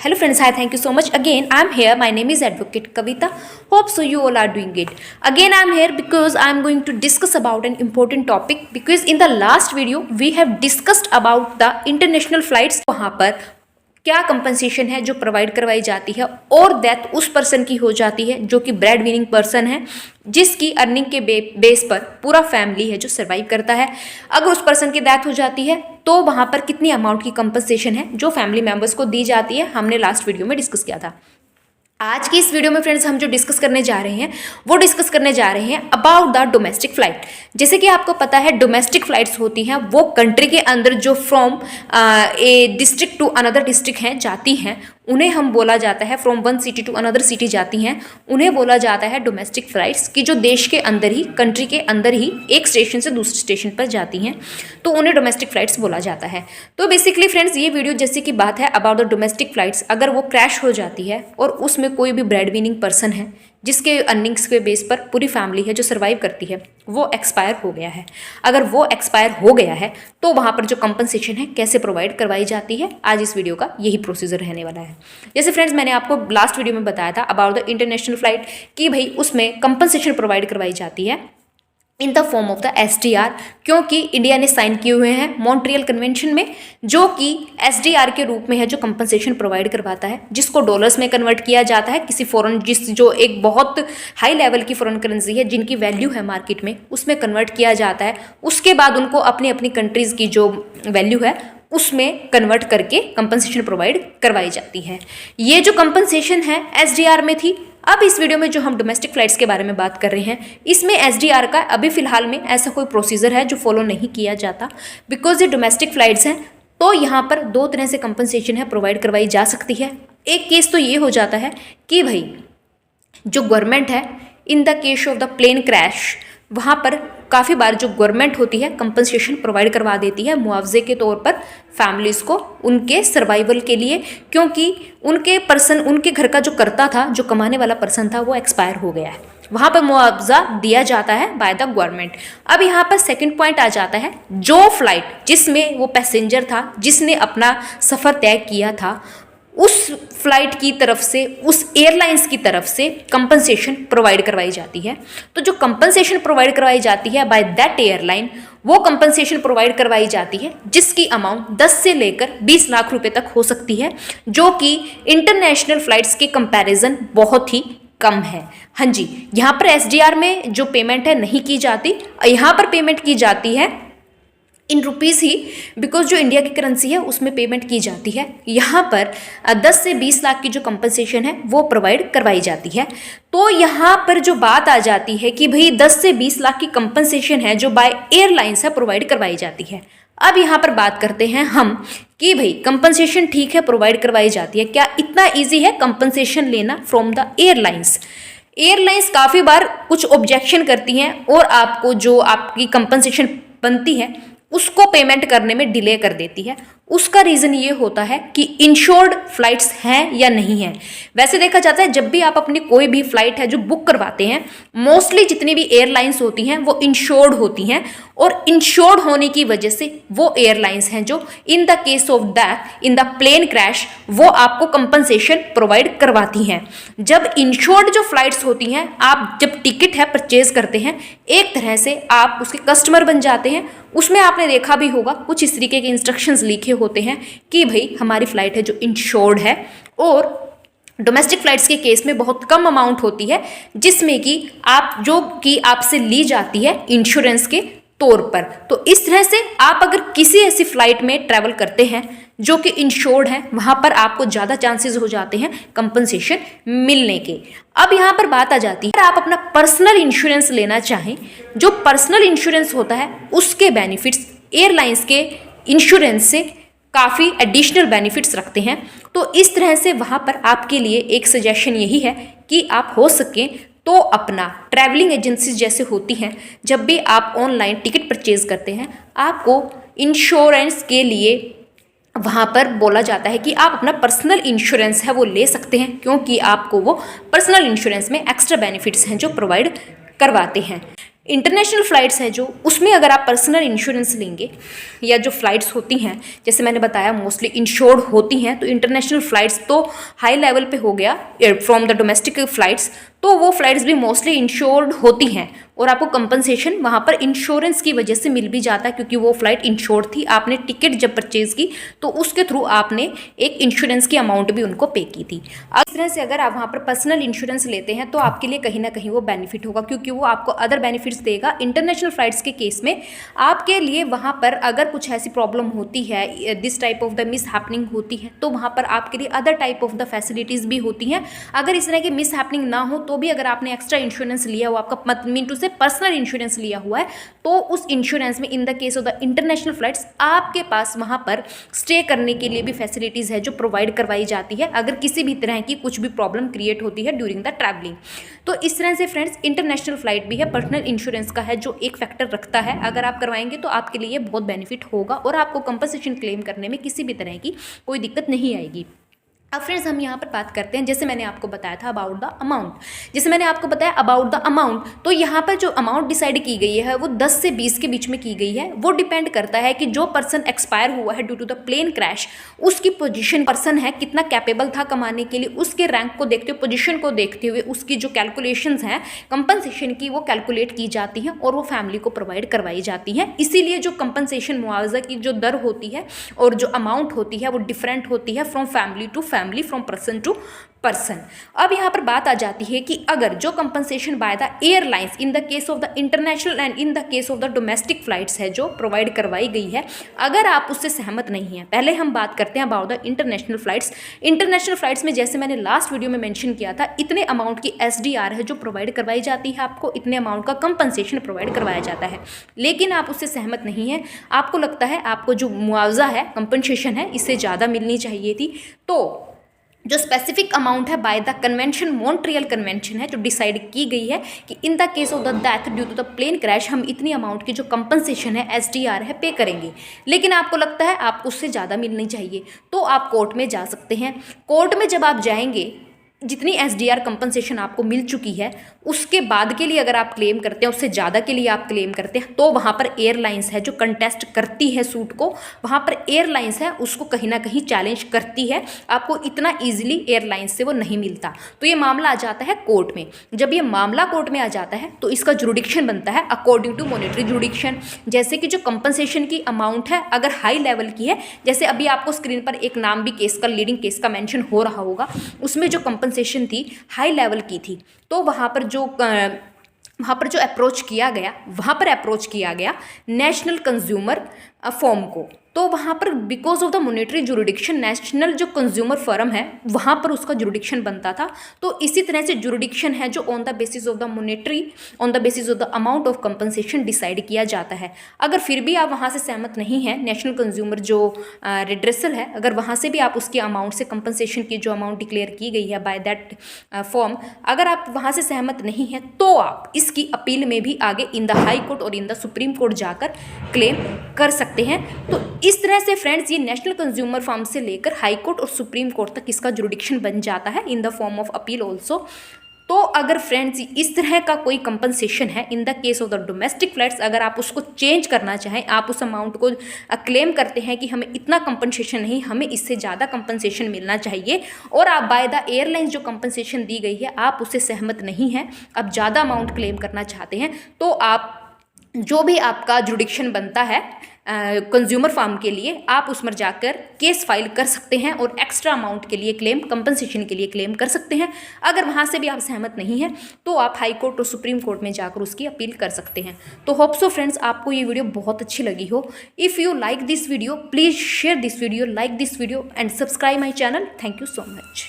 Hello friends, hi, thank you so much. Again, I'm here. My name is Advocate Kavita. Hope so you all are doing it. Again, I'm here because I'm going to discuss about an important topic because in the last video we have discussed about the international flights. वहाँ पर क्या compensation है जो provide करवाई जाती है और death उस पर्सन की हो जाती है जो कि ब्रेड विनिंग पर्सन है, जिसकी अर्निंग के बेस पर पूरा फैमिली है जो सर्वाइव करता है। अगर उस पर्सन की डेथ हो जाती है तो वहाँ पर कितनी अमाउंट की कंपनसेशन है जो फैमिली मेम्बर्स को दी जाती है, हमने लास्ट वीडियो में डिस्कस किया था। आज की इस वीडियो में फ्रेंड्स हम जो डिस्कस करने जा रहे हैं वो डिस्कस करने जा रहे हैं अबाउट द डोमेस्टिक फ़्लाइट। जैसे कि आपको पता है डोमेस्टिक फ़्लाइट्स होती हैं वो कंट्री के अंदर जो from a district to another district हैं जाती हैं, उन्हें हम बोला जाता है from one city to another city जाती हैं, उन्हें बोला जाता है डोमेस्टिक फ़्लाइट्स की, जो देश के अंदर ही कंट्री के अंदर ही एक स्टेशन से दूसरे स्टेशन पर जाती हैं, तो उन्हें डोमेस्टिक फ़्लाइट्स बोला जाता है। तो बेसिकली फ्रेंड्स ये वीडियो जैसे कि बात है अबाउट द डोमेस्टिक फ़्लाइट्स, अगर वो क्रैश हो जाती है और उसमें कोई भी ब्रेड विनिंग पर्सन है जिसके अर्निंग्स के बेस पर पूरी फैमिली है जो सर्वाइव करती है वो एक्सपायर हो गया है, अगर वो एक्सपायर हो गया है तो वहाँ पर जो कंपनसेशन है कैसे प्रोवाइड करवाई जाती है, आज इस वीडियो का यही प्रोसीजर रहने वाला है। जैसे फ्रेंड्स मैंने आपको लास्ट वीडियो में बताया था अबाउट द इंटरनेशनल फ्लाइट कि भाई उसमें कंपनसेशन प्रोवाइड करवाई जाती है in the form of the SDR, क्योंकि इंडिया ने साइन किए हुए हैं मॉन्ट्रियल कन्वेंशन में, जो कि SDR के रूप में है जो कंपनसेशन प्रोवाइड करवाता है, जिसको डॉलर्स में कन्वर्ट किया जाता है किसी फॉरेन जो एक बहुत हाई लेवल की फॉरेन करेंसी है जिनकी वैल्यू है मार्केट में, उसमें कन्वर्ट किया जाता है। उसके बाद उनको अपनी अपनी कंट्रीज़ की जो वैल्यू है उसमें कन्वर्ट करके कंपनसेशन प्रोवाइड करवाई जाती है। ये जो कंपनसेशन है SDR में थी। अब इस वीडियो में जो हम डोमेस्टिक फ़्लाइट्स के बारे में बात कर रहे हैं इसमें SDR का अभी फ़िलहाल में ऐसा कोई प्रोसीजर है जो फॉलो नहीं किया जाता, बिकॉज ये डोमेस्टिक फ़्लाइट्स हैं तो यहाँ पर दो तरह से कंपनसेशन है प्रोवाइड करवाई जा सकती है। एक केस तो ये हो जाता है कि भाई जो गवर्नमेंट है in the case of the plane crash, वहाँ पर काफ़ी बार जो गवर्नमेंट होती है कंपनसेशन प्रोवाइड करवा देती है मुआवजे के तौर पर फैमिलीज़ को उनके सर्वाइवल के लिए, क्योंकि उनके घर का जो करता था, जो कमाने वाला पर्सन था वो एक्सपायर हो गया है, वहाँ पर मुआवजा दिया जाता है बाय द गवर्नमेंट। अब यहाँ पर सेकंड पॉइंट आ जाता है, जो फ्लाइट जिसमें वो पैसेंजर था जिसने अपना सफ़र तय किया था उस फ्लाइट की तरफ से, उस एयरलाइंस की तरफ से कंपनसेशन प्रोवाइड करवाई जाती है। तो जो कंपनसेशन प्रोवाइड करवाई जाती है बाय दैट एयरलाइन, वो कंपनसेशन प्रोवाइड करवाई जाती है जिसकी अमाउंट 10 से लेकर 20 लाख रुपए तक हो सकती है, जो कि इंटरनेशनल फ्लाइट्स के कंपैरिजन बहुत ही कम है। हाँ जी, यहाँ पर SDR में जो पेमेंट है नहीं की जाती, यहाँ पर पेमेंट की जाती है इन रुपीज़ ही, बिकॉज जो इंडिया की करेंसी है उसमें पेमेंट की जाती है। यहाँ पर 10 से 20 लाख की जो कंपनसेशन है वो प्रोवाइड करवाई जाती है। तो यहाँ पर जो बात आ जाती है कि भाई 10 से 20 लाख की कंपनसेशन है जो बाय एयरलाइंस है प्रोवाइड करवाई जाती है। अब यहाँ पर बात करते हैं हम कि भाई कंपनसेशन ठीक है प्रोवाइड करवाई जाती है, क्या इतना ईजी है कंपनसेशन लेना फ्रॉम द एयरलाइंस? एयरलाइंस काफ़ी बार कुछ ऑब्जेक्शन करती हैं और आपको जो आपकी कंपनसेशन बनती है उसको पेमेंट करने में डिले कर देती है। उसका रीज़न ये होता है कि इंश्योर्ड फ्लाइट्स हैं या नहीं हैं। वैसे देखा जाता है जब भी आप अपनी कोई भी फ़्लाइट है जो बुक करवाते हैं, मोस्टली जितनी भी एयरलाइंस होती हैं वो इंश्योर्ड होती हैं, और इंश्योर्ड होने की वजह से वो एयरलाइंस हैं जो in the case of death in the plane crash वो आपको कंपनसेशन प्रोवाइड करवाती हैं। जब इंश्योर्ड जो फ्लाइट्स होती हैं, आप जब टिकट है परचेज करते हैं एक तरह से आप उसके कस्टमर बन जाते हैं। उसमें आपने देखा भी होगा कुछ इस तरीके के इंस्ट्रक्शंस लिखे होते हैं कि भाई हमारी फ़्लाइट है जो इंश्योर्ड है, और डोमेस्टिक फ़्लाइट्स के केस में बहुत कम अमाउंट होती है जिसमें कि आपसे ली जाती है इंश्योरेंस के तौर पर। तो इस तरह से आप अगर किसी ऐसी फ़्लाइट में ट्रैवल करते हैं जो कि इंश्योर्ड है, वहाँ पर आपको ज़्यादा चांसेस हो जाते हैं कंपनसेशन मिलने के। अब यहाँ पर बात आ जाती है, अगर आप अपना पर्सनल इंश्योरेंस लेना चाहें, जो पर्सनल इंश्योरेंस होता है उसके बेनिफिट्स एयरलाइंस के इंश्योरेंस से काफ़ी एडिशनल बेनिफिट्स रखते हैं। तो इस तरह से वहाँ पर आपके लिए एक सजेशन यही है कि आप हो सके तो अपना ट्रैवलिंग एजेंसीज जैसे होती हैं, जब भी आप ऑनलाइन टिकट परचेज करते हैं आपको इंश्योरेंस के लिए वहाँ पर बोला जाता है कि आप अपना पर्सनल इंश्योरेंस है वो ले सकते हैं, क्योंकि आपको वो पर्सनल इंश्योरेंस में एक्स्ट्रा बेनिफिट्स हैं जो प्रोवाइड करवाते हैं। इंटरनेशनल फ़्लाइट्स है जो, उसमें अगर आप पर्सनल इंश्योरेंस लेंगे या जो फ़्लाइट्स होती हैं जैसे मैंने बताया मोस्टली इंश्योर्ड होती हैं, तो इंटरनेशनल फ़्लाइट्स तो हाई लेवल पे हो गया फ्रॉम द डोमेस्टिक फ़्लाइट्स, तो वो फ़्लाइट्स भी मोस्टली इंश्योर्ड होती हैं और आपको कंपनसेशन वहाँ पर इंश्योरेंस की वजह से मिल भी जाता है, क्योंकि वो फ़्लाइट इंश्योर्ड थी। आपने टिकट जब परचेज़ की तो उसके थ्रू आपने एक इंश्योरेंस की अमाउंट भी उनको पे की थी। इस तरह से अगर आप वहाँ पर पर्सनल इंश्योरेंस लेते हैं तो आपके लिए कहीं ना कहीं वो बेनिफिट होगा, क्योंकि वो आपको अदर बेनिफिट्स देगा। इंटरनेशनल फ़्लाइट्स के केस में आपके लिए वहाँ पर अगर कुछ ऐसी प्रॉब्लम होती है, this type of the miss happening होती है, तो वहाँ पर आपके लिए other type of the facilities भी होती हैं। अगर इस तरह की मिस हैपनिंग ना हो तो भी अगर आपने एक्स्ट्रा इंश्योरेंस लिया हुआ, आपका मीन टू से पर्सनल इंश्योरेंस लिया हुआ है, तो उस इंश्योरेंस में इन the case of the international flights आपके पास वहाँ पर स्टे करने के लिए भी फैसिलिटीज़ है जो प्रोवाइड करवाई जाती है अगर किसी भी तरह की कुछ भी प्रॉब्लम क्रिएट होती है ड्यूरिंग द ट्रैवलिंग। तो इस तरह से फ्रेंड्स इंटरनेशनल फ्लाइट भी है, पर्सनल इंश्योरेंस का है जो एक फैक्टर रखता है। अगर आप करवाएंगे तो आपके लिए बहुत बेनिफिट होगा और आपको कंपनसेशन क्लेम करने में किसी भी तरह की कोई दिक्कत नहीं आएगी। अब फ्रेंड्स हम यहाँ पर बात करते हैं, जैसे मैंने आपको बताया था अबाउट द अमाउंट, जैसे मैंने आपको बताया अबाउट द अमाउंट, तो यहाँ पर जो अमाउंट डिसाइड की गई है वो 10 से 20 के बीच में की गई है। वो डिपेंड करता है कि जो पर्सन एक्सपायर हुआ है due to the plane crash, उसकी पोजीशन, पर्सन है कितना कैपेबल था कमाने के लिए, उसके रैंक को देखते हुए, पोजीशन को देखते हुए उसकी जो कैलकुलेशंस हैं कंपनसेशन की वो कैलकुलेट की जाती हैं और वो फैमिली को प्रोवाइड करवाई जाती हैं। इसीलिए जो कंपनसेशन मुआवजा की जो दर होती है और जो अमाउंट होती है वो डिफरेंट होती है from family to family, from person to person. अब यहाँ पर बात आ जाती है कि अगर जो compensation by the airlines in the case of the international and in the case of the domestic flights है जो प्रोवाइड करवाई गई है, अगर आप उससे सहमत नहीं हैं, पहले हम बात करते हैं about the international flights. International flights में जैसे मैंने लास्ट वीडियो में मेंशन किया था, इतने अमाउंट की SDR है जो प्रोवाइड करवाई जाती है, आपको इतने अमाउंट का कंपनसेशन प्रोवाइड करवाया जाता है। लेकिन आप उससे सहमत नहीं हैं, आपको लगता है आपको जो मुआवजा है, कंपनसेशन है, इससे ज़्यादा मिलनी चाहिए थी, तो जो स्पेसिफिक अमाउंट है by the convention, Montreal convention है जो डिसाइड की गई है कि in the case of the death due to the plane crash हम इतनी अमाउंट की जो कंपनसेशन है, SDR है, पे करेंगे। लेकिन आपको लगता है आपको उससे ज़्यादा मिलनी चाहिए, तो आप कोर्ट में जा सकते हैं। कोर्ट में जब आप जाएंगे, जितनी SDR कंपनसेशन आपको मिल चुकी है उसके बाद के लिए अगर आप क्लेम करते हैं, उससे ज़्यादा के लिए आप क्लेम करते हैं, तो वहाँ पर एयरलाइंस है जो कंटेस्ट करती है सूट को, वहाँ पर एयरलाइंस है उसको कहीं ना कहीं चैलेंज करती है, आपको इतना ईजिली एयरलाइंस से वो नहीं मिलता। तो ये मामला आ जाता है कोर्ट में। जब ये मामला कोर्ट में आ जाता है तो इसका जुरिडिक्शन बनता है अकॉर्डिंग टू मॉनेटरी जुरिडिक्शन। जैसे कि जो कंपनसेशन की अमाउंट है अगर हाई लेवल की है, जैसे अभी आपको स्क्रीन पर एक नाम भी केस का, लीडिंग केस का मेंशन हो रहा होगा, उसमें जो कंपनसेशन थी हाई लेवल की थी, तो वहाँ पर जो अप्रोच किया गया, वहाँ पर अप्रोच किया गया नेशनल कंज्यूमर फॉर्म को। तो वहाँ पर because of the monetary jurisdiction, national जो कंज्यूमर फर्म है वहाँ पर उसका जुरिडिक्शन बनता था। तो इसी तरह से जुरिडिक्शन है जो on the basis of the monetary, on the basis of the amount of compensation decide किया जाता है। अगर फिर भी आप वहाँ से सहमत नहीं हैं, नेशनल कंज्यूमर जो रिड्रेसल है, अगर वहाँ से भी आप उसकी अमाउंट से, कंपनसेशन की जो अमाउंट डिक्लेयर की गई है बाय दैट फॉर्म, अगर आप वहाँ से सहमत नहीं हैं तो आप इसकी अपील में भी आगे इन द हाई कोर्ट और इन द सुप्रीम कोर्ट जाकर क्लेम कर सकते हैं। तो इस तरह से फ्रेंड्स ये नेशनल कंज्यूमर फॉर्म से लेकर हाई कोर्ट और सुप्रीम कोर्ट तक इसका जुरिडिक्शन बन जाता है in the form of appeal also. तो अगर फ्रेंड्स इस तरह का कोई कंपनसेशन है in the case of the domestic flights, अगर आप उसको चेंज करना चाहें, आप उस अमाउंट को क्लेम करते हैं कि हमें इतना कंपनसेशन नहीं, हमें इससे ज़्यादा कंपनसेशन मिलना चाहिए, और आप बाय द एयरलाइंस जो कंपनसेशन दी गई है आप उससे सहमत नहीं हैं, आप ज़्यादा अमाउंट क्लेम करना चाहते हैं, तो आप जो भी आपका जुरिडिक्शन बनता है कंज्यूमर फार्म के लिए, आप उसमें जाकर केस फाइल कर सकते हैं और एक्स्ट्रा अमाउंट के लिए क्लेम, कंपनसेशन के लिए क्लेम कर सकते हैं। अगर वहाँ से भी आप सहमत नहीं हैं तो आप हाई कोर्ट और सुप्रीम कोर्ट में जाकर उसकी अपील कर सकते हैं। तो होप सो फ्रेंड्स आपको ये वीडियो बहुत अच्छी लगी हो। If you like this video please share this video, like this video and subscribe my channel. Thank you so much.